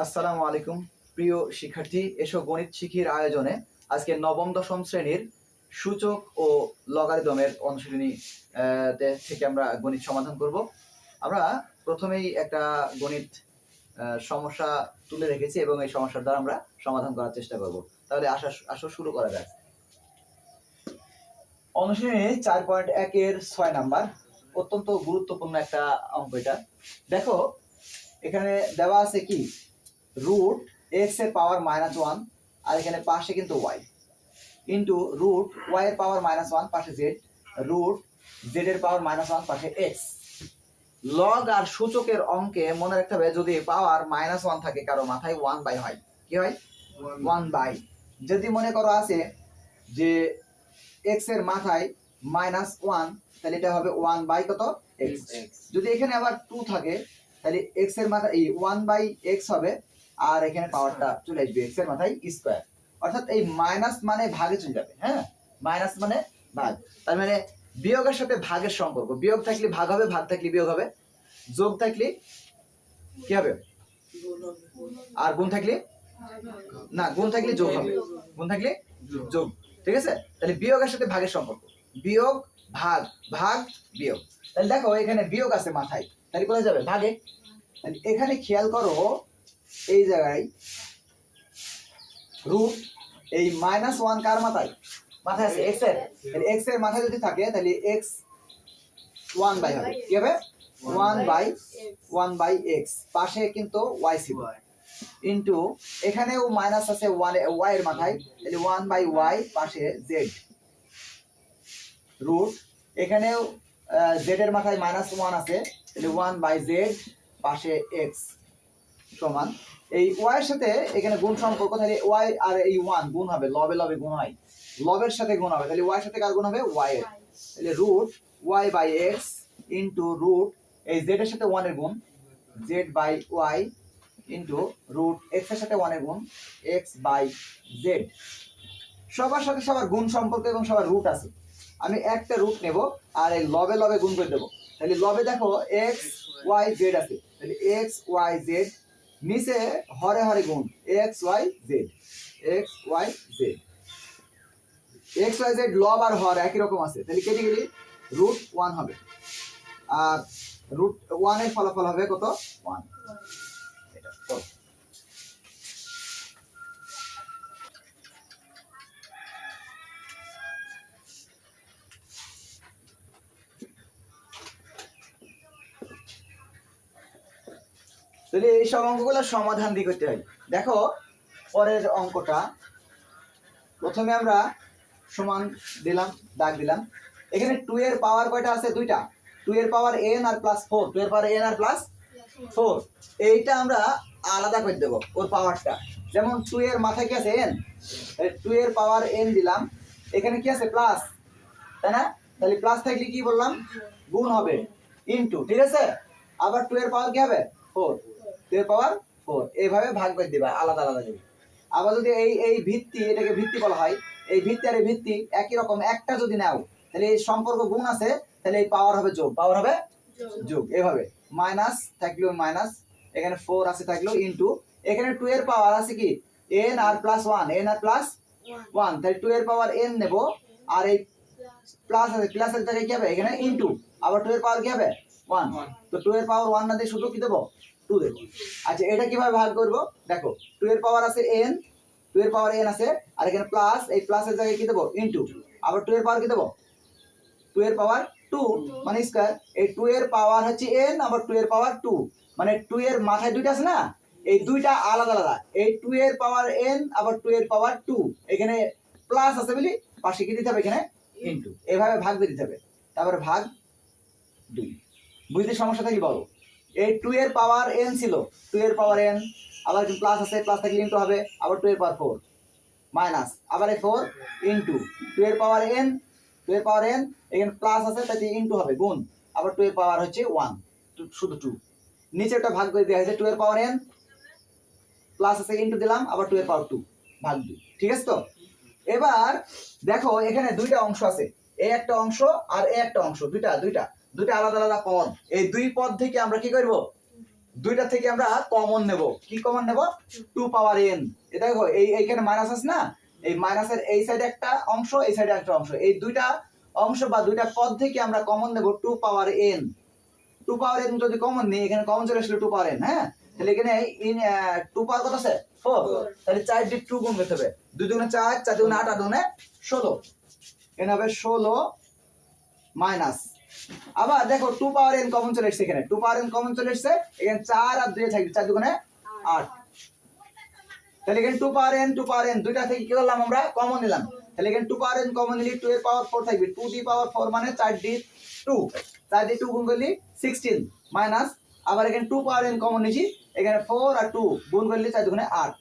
আসসালামু আলাইকুম প্রিয় শিক্ষার্থী, এসো গণিত শিখির আয়োজনে আজকে নবম দশম শ্রেণীর সূচক ও লগারিদমের অনুশীলনী থেকে আমরা গণিত সমাধান করব। আমরা প্রথমেই একটা গণিত সমস্যা তুলে রেখেছি এবং এই সমস্যার দ্বারা আমরা সমাধান করার চেষ্টা করব। তাহলে আসো শুরু করা যাক। অনুশীলনী 4.1 6 নাম্বার, অত্যন্ত গুরুত্বপূর্ণ একটা অঙ্ক এটা। দেখো এখানে দেওয়া আছে কি, রুট এক্স এর পাওয়ার -1 আর এখানে পাশে কিন্তু ওয়াই ইন্টু রুট ওয়াই এর পাওয়ার -1 পাশে জেড, রুট জেড এর পাওয়ার -1 পাশে এক্স। লগ আর সূচকের অঙ্কে মনে রাখতে হবে, যদি পাওয়ার -1 থাকে কারো মাথায় 1/, হয় কি হয় 1/। যদি মনে করো আছে যে এক্স এর মাথায় -1, তাহলে এটা হবে 1/, কত এক্স। যদি এখানে আবার 2 থাকে তাহলে এক্স এর মাথায় 1/x হবে, আর এখানে পাওয়ারটা চলে আসবে এক্স এর মাথায় স্কয়ার। অর্থাৎ এই মাইনাস মানে ভাগে চলে যাবে। হ্যাঁ, মাইনাস মানে ভাগ, তার মানে বিয়োগের সাথে ভাগের সম্পর্ক। বিয়োগ থাকলে ভাগ হবে, ভাগ থাকলে বিয়োগ হবে, যোগ থাকলে কি হবে, আর গুণ থাকলে না, গুণ থাকলে যোগ হবে, গুণ থাকলে যোগ। ঠিক আছে, তাহলে বিয়োগের সাথে ভাগের সম্পর্ক, বিয়োগ ভাগ, ভাগ বিয়োগ। তাহলে দেখো এখানে বিয়োগ আছে মাথায়, তাহলে কোথায় যাবে, ভাগে। এখানে খেয়াল করো, এই জায়গায় রুট এই -1 কার মাথায়, মাথায় আছে এক্স এর। তাহলে এক্স এর মাথায় যদি থাকে তাহলে এক্স 1/, হবে কি হবে 1/x, পাশে কিন্তু ওয়াই ছিল, ইন্টু এখানেও মাইনাস আছে ওয়াই এর মাথায়, তাহলে 1/y পাশে জেড, রুট এখানেও জেড এর মাথায় -1 আছে, তাহলে 1/z পাশে এক্স সমান এই ওয়াই এর সাথে এখানে গুণ সম্পর্ক, তাহলে ওয়াই আর এই 1 গুণ হবে, লবে লবে গুণ হয়, লবের সাথে গুণ হবে, তাহলে ওয়াই এর সাথে কার গুণ হবে, ওয়াই এর। তাহলে রুট y/x ইন্টু রুট এই z এর সাথে 1 এর গুণ z/y ইন্টু রুট x এর সাথে 1 এর গুণ x/z। সবার সাথে সবার গুণ সম্পর্ক এবং সবার রুট আছে। আমি একটা রুট নেব আর এই লবে লবে গুণ করে দেবো। তাহলে লবে দেখো x/y/z আছে, তাহলে x/y/z, নিচে হরে হরে গুণ x/y/z, x/y/z, x/y/z লব আর হর একই রকম আছে, তাহলে কেটে গেলে √1 হবে, আর √1 এর ফলাফল হবে কত, 1। এটা কত, তাহলে এই সব অঙ্কগুলো সমাধান দিয়ে করতে হয়। দেখো পরের অঙ্কটা, প্রথমে আমরা সমান দিলাম, দাগ দিলাম। এখানে 2 এর পাওয়ার কয়টা আছে, দুইটা, 2 এর পাওয়ার n আর +4, 2 এর পাওয়ার n আর +4, এইটা আমরা আলাদা করে দেব ওর পাওয়ারটা। যেমন 2 এর মাথায় কি আছে, n, 2 এর পাওয়ার n দিলাম, এখানে কি আছে প্লাস, তাই না, তাহলে প্লাস থাকলে কি বললাম, গুণ হবে, ইনটু, ঠিক আছে। আবার 2 এর পাওয়ার কি হবে, 4, 2 এর পাওয়ার 4, এইভাবে ভাগ করে দিবা আলাদা আলাদা করে। আবার যদি এই ভিত্তি, এটাকে ভিত্তি বলা হয়, এই ভিত্তি আর এই ভিত্তি একই রকম, একটা যদি নাও তাহলে এই সম্পর্ক গুণ আছে, তাহলে এই পাওয়ার হবে যোগ, পাওয়ার হবে যোগ, এভাবে মাইনাস থাকলেও মাইনাস, এখানে 4 আছে থাকলেও ইনটু, এখানে 2 এর পাওয়ার আছে কি n আর +1, n আর +1, তাহলে 2 এর পাওয়ার n নেব, আর এই প্লাস আছে, প্লাসের জায়গায় কি হবে এখানে ইনটু, আবার 2 এর পাওয়ার কি হবে 1, তো 2 এর পাওয়ার 1 না দিয়ে শুধু কি দেব, 2 দেব। আচ্ছা এটা কিভাবে ভাগ করব, দেখো 2 এর পাওয়ার আছে n, 2 এর পাওয়ার n আছে, আর এখানে প্লাস, এই প্লাসের জায়গায় কি দেব, ইনটু, আবার 2 এর পাওয়ার কি দেব, 2 এর পাওয়ার 2 মানে স্কয়ার, এই 2 এর পাওয়ার হচ্ছে n, আবার 2 এর পাওয়ার 2, মানে 2 এর মাথায় দুইটা আছে না, এই দুইটা আলাদা আলাদা, এই 2 এর পাওয়ার n আবার 2 এর পাওয়ার 2, এখানে প্লাস আছে বলি পাশে কি দিতে হবে, এখানে ইনটু, এভাবে ভাগ দিয়ে দিতে হবে, তারপরে ভাগ 2। বুঝতে সমস্যা থাকি বলো, এই 2 এর পাওয়ার n ছিল, 2 এর পাওয়ার n, আবার প্লাস আছে, প্লাস থাকলে ইনটু হবে, আবার 2 এর পাওয়ার 4 মাইনাস, আবার এই 4 ইনটু 2 এর পাওয়ার n, 2 এর পাওয়ার n, এখানে প্লাস আছে তাতে ইনটু হবে গুণ, আবার 2 এর পাওয়ার হচ্ছে 1, শুধু 2, নিচেটা ভাগ করে দেওয়া হয়েছে, 2 এর পাওয়ার n প্লাস আছে ইনটু দিলাম, আবার 2 এর পাওয়ার 2 ভাগ 2, ঠিক আছে। তো এবার দেখো এখানে দুইটা অংশ আছে, এই একটা অংশ আর এই একটা অংশ, দুইটা আলাদা আলাদা পদ, এই দুই পদ থেকে আমরা কি করব, দুইটা থেকে আমরা কমন নেব। কি কমন নেব? 2 পাওয়ার n। এটা দেখো এইখানে মাইনাস আছে না, এই মাইনাসের এই সাইডে একটা অংশ, এই সাইডে একটা অংশ, এই দুইটা অংশ বা দুইটা পদ থেকে আমরা কমন নেব 2 পাওয়ার n। 2 পাওয়ার n যদি কমন নেই, এখানে কমন চলে আসলে 2 পাওয়ার n। হ্যাঁ, তাহলে এখানে 2 পাওয়ার কত আছে? 4। তাহলে 4 দিয়ে 2 গুণ করতে হবে। 2 দুগুণে 4, 4 দুগুণে 8, 8 দুগুণে 16। এখানে হবে 16 মাইনাস, আবার দেখো 2 পাওয়ার n কমন চলে এসেছে, এখানে 2 পাওয়ার n কমন চলে এসেছে, এখানে 4 আর 2 থাকবে, 4 দুগুণে 8। তাহলে এখানে 2 পাওয়ার n দুইটা থেকে কি করলাম আমরা? কমন নিলাম। তাহলে এখানে 2 পাওয়ার n কমন নিলে 2 এর পাওয়ার 4 থাকবে, 2 দি পাওয়ার 4 মানে 4 দি 2, 4 দি 2 গুণ করলে 16 মাইনাস, আবার এখানে 2 পাওয়ার n কমন নিয়েছি, এখানে 4 আর 2 গুণ করলে 4 দুগুণে 8।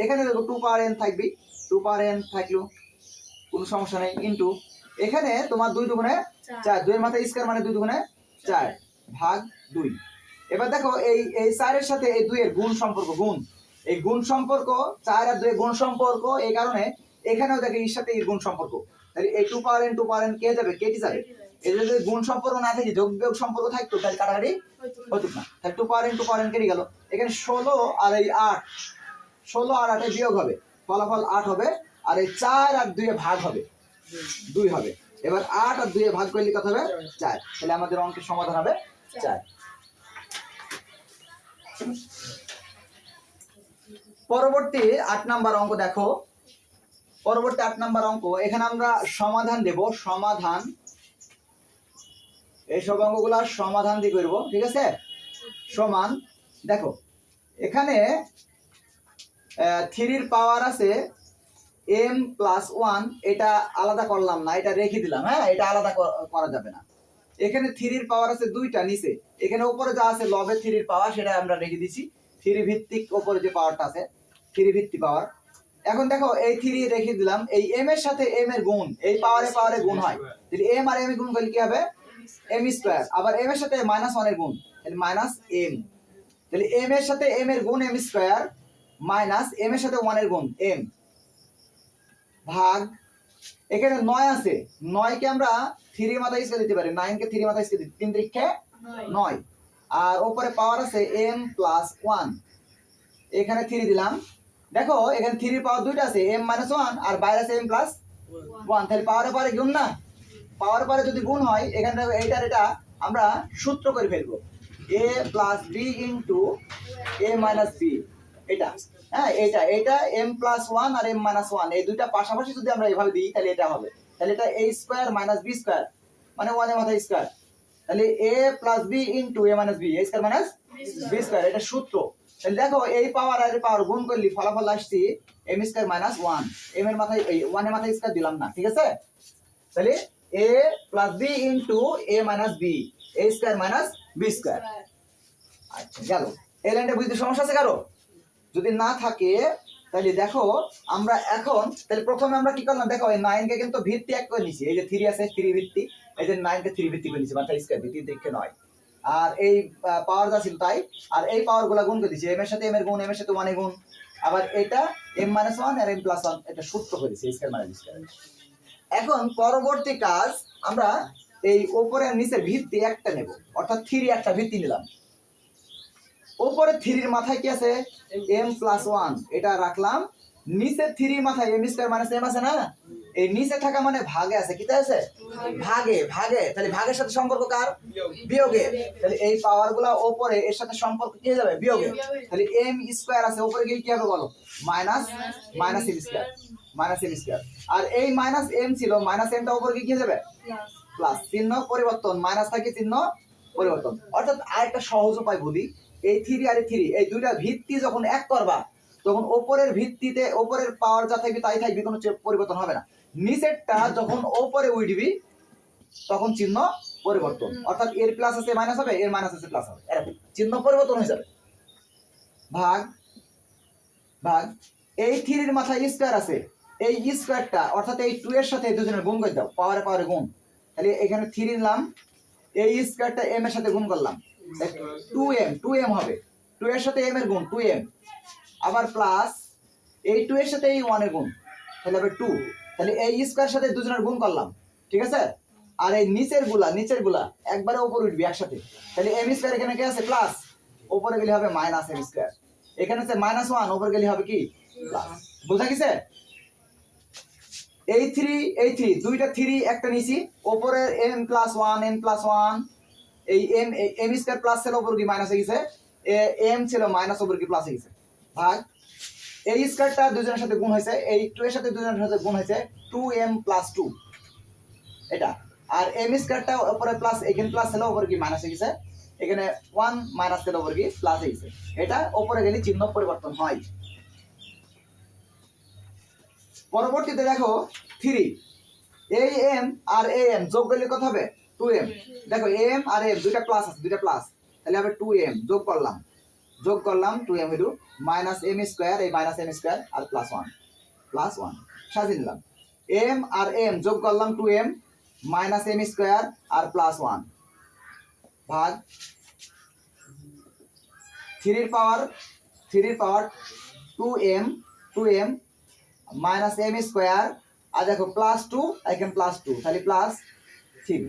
এখানে দেখো 2 পাওয়ার n থাকবে, 2 পাওয়ার n থাকলো কোনো সমস্যা নেই, ইনটু এখানে তোমার 2 দুগুণে 4, 2 এর মাথায় স্কয়ার মানে 2 দুগুণে 4 ভাগ 2। এবার দেখো এই 4 এর সাথে এই 2 এর গুণ সম্পর্ক, গুণ, এই গুণ সম্পর্ক 4 আর 2 এর গুণ সম্পর্ক, এই কারণে এখানেও দেখো এর সাথে এর গুণ সম্পর্ক। তাহলে এই 2 পাওয়ার n কে যাবে? কেটে যাবে। এই যদি গুণ সম্পর্ক না থাকে, যোগ বিয়োগ সম্পর্ক থাকতো, তাহলে কাটাকাটি হতো না। তাহলে 2 পাওয়ার n কেটে গেল। এখানে 16 আর এই 8, 16 আর 8 এ বিয়োগ হবে, ফলাফল 8 হবে। আর এই 4 আর 2 এ ভাগ হবে, 2 হবে। এবার 8 আর 2 এ ভাগ করলে কত হবে? 4। তাহলে আমাদের অঙ্কের সমাধান হবে 4। পরবর্তী 8 নাম্বার অঙ্ক দেখো। পরবর্তী 8 নাম্বার অঙ্ক, এখানে আমরা সমাধান দেব, সমাধান, এই সব অঙ্কগুলো সমাধান দিয়ে করব, ঠিক আছে? সমান, দেখো এখানে 3 এর পাওয়ার আছে m প্লাস 1, এটা আলাদা করলাম না, এটা রেখে দিলাম। হ্যাঁ, এটা আলাদা করা যাবে না। এখানে 3 এর পাওয়ার আছে 2টা নিচে, এখানে উপরে যা আছে লবে 3 এর পাওয়ার, সেটা আমরা রেখে দিছি। 3 ভিত্তিক উপরে যে পাওয়ারটা আছে, 3 ভিত্তিক পাওয়ার। এখন দেখো এই 3 রেখে দিলাম, এই m এর সাথে m এর গুণ, এই পাওয়ারে গুণ হয়, তাহলে m আর m এর গুণ করলে কি হবে? m square. আবার m এর সাথে -1 এর গুণ, তাহলে -m। তাহলে m এর সাথে m এর গুণ m স্কয়ার, মাইনাস m এর সাথে 1 এর গুণ m, ভাগ, এখানে 9 আছে, 9 কে আমরা 3 মাথায় স্কয়ার দিতে পারি, 9 কে 3 মাথায় স্কয়ার দিতে, 3 3 9। আর উপরে পাওয়ার আছে m প্লাস 1, এখানে 3 দিলাম। দেখো এখানে 3 এর পাওয়ার দুইটা আছে, m মাইনাস 1, আর বাইরে আছে m প্লাস 1। তাহলে পাওয়ারে পাওয়ারে গুণ না, পাওয়ারে পাওয়ারে যদি গুণ হয়, এখানে দেখো এইটার এটা আমরা সূত্র করে ফেলবো, a plus b into a minus b, এটা। হ্যাঁ, এটা m প্লাস 1 আর m মাইনাস 1, এই দুইটা পাশাপাশি যদি আমরা এইভাবে দিই, তাহলে এটা হবে। তাহলে এটা a square minus b square, মানে 1 এর মাথায় স্কয়ার, তাহলে a plus b into a minus b, a square minus b square, এটা সূত্র। তাহলে দেখো এই পাওয়ার আর এই পাওয়ার গুণ করলে ফলাফল আসছে m স্কয়ার মাইনাস 1, m এর মাথায় এই 1 এর মাথায় স্কয়ার দিলাম না, ঠিক আছে? তাহলে a plus b into a minus b, a square minus b square. আচ্ছা, গেল। এই লাইনটা বুঝতে সমস্যা আছে কারো? যদি না থাকে তাহলে দেখো আমরা এখন, তাহলে প্রথমে আমরা কি করলাম, দেখো এই 9 কে কিন্তু ভিত্তি এক করে নিয়েছি, এই যে 3 আছে 3 ভিত্তি, এই যে 9 কে 3 ভিত্তি করে নিয়েছি, মাথায় স্কয়ার ভিত্তি থেকে 9। আর এই পাওয়ার যা ছিল তাই, আর এই পাওয়ার গুলা গুণ করে দিয়েছি, m এর সাথে m এর গুণ, m এর সাথে 1 এর গুণ, আবার এটা m মাইনাস 1 আর m প্লাস 1, এটা সূত্র করেছি স্কয়ার মাইনাস স্কয়ার। এখন পরবর্তী কাজ, আমরা এই উপরে আর নিচের ভিত্তি একটা নেব, অর্থাৎ 3 একটা ভিত্তি নিলাম। উপরে 3 এর মাথায় কি আছে? m প্লাস 1, এটা রাখলাম। নিচে 3 এর মাথায় m স্কয়ার মাইনাস m আছে না, এই নিচে থাকা মানে ভাগে আছে, কিতে আছে? ভাগে, ভাগে। তাহলে ভাগের সাথে সম্পর্ক কার? বিয়োগে। তাহলে এই পাওয়ারগুলো উপরে এর সাথে সম্পর্ক কি হয়ে যাবে? বিয়োগে। তাহলে m স্কয়ার আছে, উপরে গিয়ে কি হবে বলো? Minus m square, minus m square. আর এই মাইনাস m ছিল, মাইনাস m টা উপরে গিয়ে কি হয়ে যাবে? প্লাস। চিহ্ন পরিবর্তন, মাইনাস থাকে চিহ্ন পরিবর্তন। অর্থাৎ আরেকটা সহজ উপায় বলি, এই 3 আর 3, এই দুইটা ভিত্তি যখন এক করবা, তখন উপরের ভিত্তিতে উপরের পাওয়ার যা থাকবে তাই থাকবে, কোনো পরিবর্তন হবে না। নিচেরটা যখন উপরে উঠবি তখন চিহ্ন পরিবর্তন, অর্থাৎ এর প্লাস আছে মাইনাস হবে, এর মাইনাস আছে প্লাস হবে, এরকম চিহ্ন পরিবর্তন হয়ে যাবে। ভাগ, ভাগ, এই 3 এর মাথায় স্কয়ার আছে, এই স্কয়ারটা অর্থাৎ এই 2 এর সাথে দুজনের গুণ করে দাও, পাওয়ারে পাওয়ারে গুণ। তাহলে এখানে 3 নিলাম, এই স্কয়ারটা m এর সাথে গুণ করলাম, 2m হবে, 2 এর সাথে m এর গুণ 2m, আবার প্লাস এই 2 এর সাথে এই 1 এর গুণ, তাহলে হবে 2। তাহলে এই স্কয়ার সাথে দুজনের গুণ করলাম, ঠিক আছে? আর এই নিচের গুলা একবারে উপরে উঠবি একসাথে, তাহলে m স্কয়ার এখানে কি আছে? প্লাস, উপরে গেলে হবে মাইনাস এম স্কয়ার, এখানে হচ্ছে -1 উপরে গেলে হবে কি প্লাস। বুঝা গেছে? এই 3 দুইটা 3 একটা নিছি, উপরে m+1 m+1, এই m স্কয়ার প্লাস ছিল উপরে কি মাইনাস হয়ে গেছে, m ছিল মাইনাস উপরে কি প্লাস হয়ে গেছে, ভাগ এই স্কয়ারটা দুজনের সাথে গুণ হয়েছে, এই 2 এর সাথে দুজনের সাথে গুণ হয়েছে 2m+2 এটা, আর m স্কয়ারটা উপরে প্লাস, এখানে প্লাস ছিল উপরে কি মাইনাস হয়ে গেছে, এখানে 1 মাইনাস ছিল উপরে কি প্লাস হয়ে গেছে। এটা উপরে গেলে চিহ্ন পরিবর্তন হয়। পরবর্তীতে দেখো 3 এই m আর am যোগ করলে কত হবে 2m। দেখো m আর m দুইটা প্লাস আছে, দুইটা প্লাস, তাহলে হবে 2m যোগ করলাম 2m হইলো মাইনাস m স্কয়ার, এই মাইনাস m স্কয়ার আর +1 সাজিয়ে নিলাম। m আর m যোগ করলাম 2m মাইনাস m স্কয়ার আর +1 ভাগ 3 এর পাওয়ার 2m মাইনাস m স্কয়ার, আর দেখো +2 এখানে +2 তাহলে +3।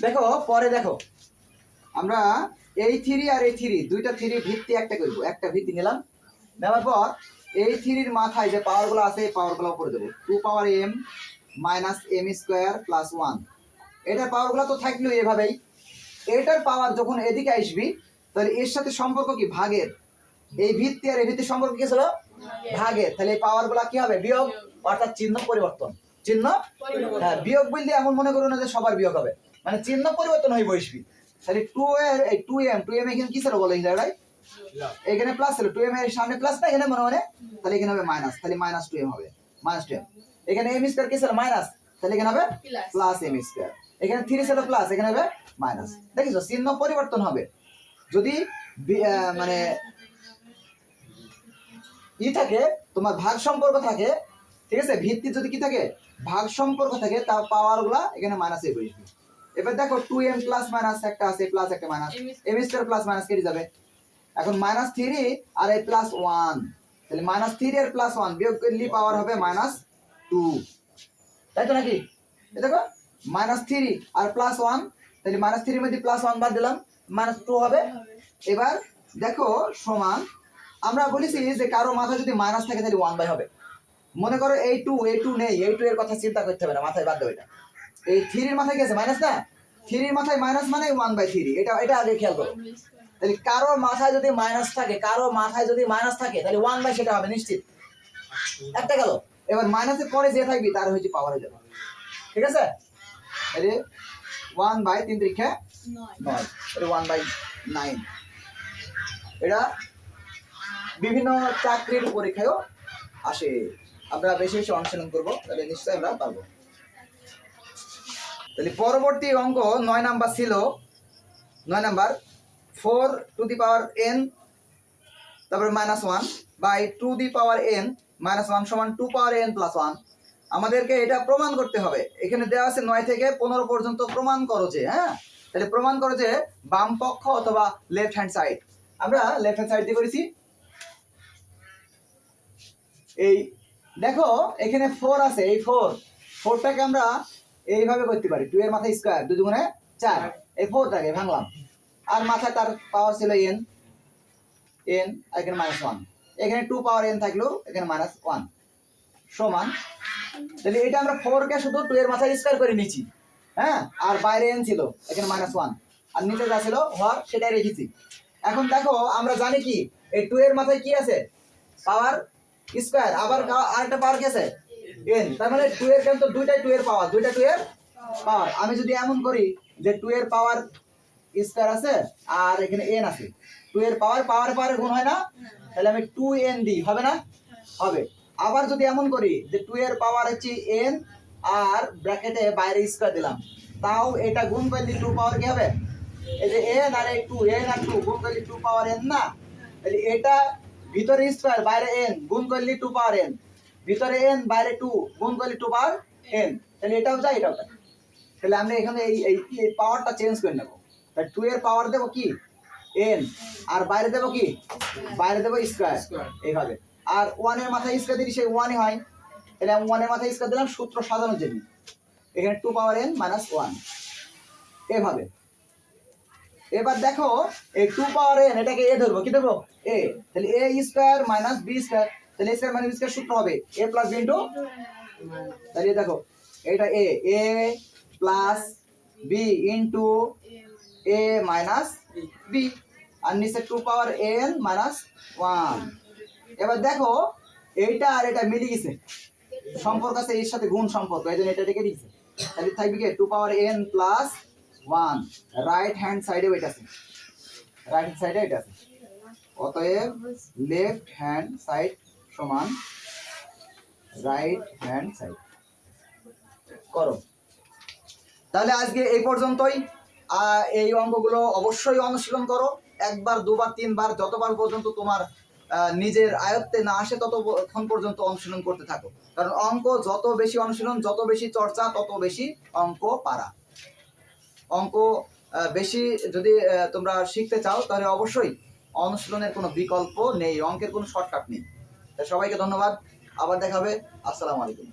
দেখো পরে দেখো আমরা এই 3 আর এই 3 দুইটা 3 ভিত্তি একটা করব, একটা ভিত্তি নিলাম, নেওয়ার পর এই 3 এর মাথায় যে পাওয়ারগুলো আছে এই পাওয়ারগুলো উপরে দেব, 2 পাওয়ার m minus m square plus 1, এটা পাওয়ারগুলো তো থাকলো এভাবেই। এটার পাওয়ার যখন এদিকে আসবি তাহলে এর সাথে সম্পর্ক কি ভাগের, এই ভিত্তি আর এই ভিত্তির সম্পর্ক কি ছিল ভাগের, তাহলে এই পাওয়ারগুলো কি হবে বিয়োগ, অর্থাৎ চিহ্ন পরিবর্তন, চিহ্ন হ্যাঁ বিয়োগ বলতে এমন মনে করো না যে সবার বিয়োগ হবে, মানে চিহ্ন পরিবর্তন হয়ে বসবি। তাহলে 2 এর এই 2m এখানে কি ছিল বলো এই জায়গায়, এখানে প্লাস ছিল, 2m এর সামনে প্লাস না এখানে মনে তাহলে এখানে হবে মাইনাস, তাহলে -2m হবে, -2m। এখানে m স্কয়ার কি ছিল মাইনাস, তাহলে এখানে হবে প্লাস m স্কয়ার, এখানে 3 ছিল প্লাস, এখানে হবে মাইনাস। দেখিছো চিহ্ন পরিবর্তন হবে যদি মানে ই থাকে, তোমার ভাগ সম্পর্ক থাকে, ঠিক আছে, ভিত্তি যদি কি থাকে ভাগ সম্পর্ক থাকে, তার পাওয়ারগুলো এখানে মাইনাসে বসবে। এবার দেখো 2m প্লাস মাইনাস একটা আছে, প্লাস একটা minus, m square plus minus কেটে যাবে, এখন -3 আর এই +1, তাহলে -3 এর +1 বিয়োগ করলে পাওয়ার হবে -2, তাই তো নাকি? এই দেখো -3 আর +1, তাহলে -3 এর মধ্যে +1 বাদ দিলাম, -2 হবে। এবার দেখো সমান, আমরা বলেছি যে কারো মাথায় যদি মাইনাস থাকে তাহলে 1/, হবে। মনে করো এই 2 নেই, এই 2 এর কথা চিন্তা করতে হবে না, মাথায় বাদ দাও, এটা এই 3 এর মাথায় কি আছে মাইনাস না, 3 এর মাথায় মাইনাস মানে 1/3, এটা আগে খেয়াল করো। তাহলে কারো মাথায় যদি মাইনাস থাকে, তাহলে 1/, সেটা হবে নিশ্চিত, একটা গেল। এবার মাইনাসের পরে যে থাকবি তার হচ্ছে পাওয়ার হয়ে যাবে, ঠিক আছে? এই 1/3 ত্রিকে 9, এটা 1/9। এটা বিভিন্ন চাকরির পরীক্ষায়ও আসে, আমরা বেশি বেশি অনুশীলন করবো, তাহলে নিশ্চয়ই আমরা পারবো। তাহলে পরবর্তী অঙ্ক 9 নাম্বার ছিল, 9 number 4 to the power n তারপরে -1 বাই 2 দি পাওয়ার n -1 সমান 2 পাওয়ার n প্লাস 1। আমাদেরকে এটা প্রমাণ করতে হবে, এখানে দেওয়া আছে 9 থেকে 15 পর্যন্ত প্রমাণ করো যে, হ্যাঁ, তাহলে প্রমাণ করো যে বাম পক্ষ অথবা লেফট হ্যান্ড সাইড। আমরা লেফট হ্যান্ড সাইড দিয়ে করেছি। এই দেখো এখানে 4 আছে, এই 4টাকে আমরা এইভাবে করতে পারি, 2 এর মাথায় স্কয়ার 2 গুণে 4, এই 4টাকে ভাঙলাম, আর মাথায় তার পাওয়ার ছিল n, এখানে -1, এখানে 2 পাওয়ার n থাকলো, এখানে -1 সমান, তাহলে এটা আমরা 4 কে শুধু 2 এর মাথায় স্কয়ার করে নিয়েছি, হ্যাঁ, আর বাইরে n ছিল, এখানে -1, আর নিচে যা ছিল হর সেটাই রেখেছি। এখন দেখো আমরা জানি কি এই 2 এর মাথায় কি আছে পাওয়ার স্কয়ার, আবার আরেকটা পাওয়ার কি আছে n, তার মানে 2 এর কেন তো দুইটাই 2 এর পাওয়ার, আমি যদি এমন করি যে 2 এর পাওয়ার স্কয়ার আছে আর এখানে n আছে, 2 এর পাওয়ারে গুণ হয় না, তাহলে আমি 2n দিই, হবে না? হবে। আবার যদি এমন করি যে 2 এর পাওয়ার হচ্ছে n আর ব্র্যাকেটে বাইরে স্কয়ার দিলাম, তাও এটা গুণ করলে 2 পাওয়ার কি হবে, এই যে n আর এই 2, n আর 2 গুণ করলে 2 পাওয়ার n না, তাহলে এটা ভিতরে স্কয়ার বাইরে n গুণ করলে 2 পাওয়ার n, ভিতরে n বাইরে 2 গুণ করলে 2 পাওয়ার n, তাহলে এটাও যায় এটাও যায়। তাহলে আমরা এখানে এই পাওয়ারটা চেঞ্জ করে নেব, তাহলে 2 এর পাওয়ার দেব কি n, আর বাইরে দেব কি, বাইরে দেব স্কয়ার, এইভাবে। আর 1 এর মাথায় স্কয়ার দিলে সেই 1ই হয়, তাহলে আমি 1 এর মাথায় স্কয়ার দিলাম সূত্র সাজানোর জন্য, এখানে 2 পাওয়ার n -1। এভাবে। এবার দেখো এই 2 পাওয়ার n এটাকে a ধরবো, কি ধরবো a, তাহলে a square minus b square, তাহলে a square minus b square সূত্র হবে a প্লাস b ইনটু, তাহলে দেখো এটা a plus b into a minus b, আর নিচে 2 পাওয়ার n মাইনাস 1। এবার দেখো এইটা আর এটা মিলে গেছে, সম্পর্ক আছে এর সাথে গুণ সম্পর্ক, এই জন্য এটা রেখে দিয়েছে। তাহলে থাকবে কি 2 পাওয়ার n প্লাস 1, রাইট হ্যান্ড সাইডে এটা আছে, রাইট হ্যান্ড সাইডে এটা আছে, অতএব লেফট হ্যান্ড সাইড সমান রাইট হ্যান্ড সাইড করো। তাহলে আজকে এই পর্যন্তই। এই অঙ্কগুলো অবশ্যই অনুশীলন করো, একবার দুবার তিনবার যতবার পর্যন্ত তোমার নিজের আয়ত্তে না আসে ততক্ষণ পর্যন্ত অনুশীলন করতে থাকো, কারণ অঙ্ক যত বেশি অনুশীলন, যত বেশি চর্চা, তত বেশি অঙ্ক পারা। অঙ্ক বেশি যদি তোমরা শিখতে চাও তাহলে অবশ্যই অনুশীলনের কোনো বিকল্প নেই, অঙ্কের কোনো শর্টকাট নেই। সবাইকে ধন্যবাদ, আবার দেখা হবে, আসসালামু আলাইকুম।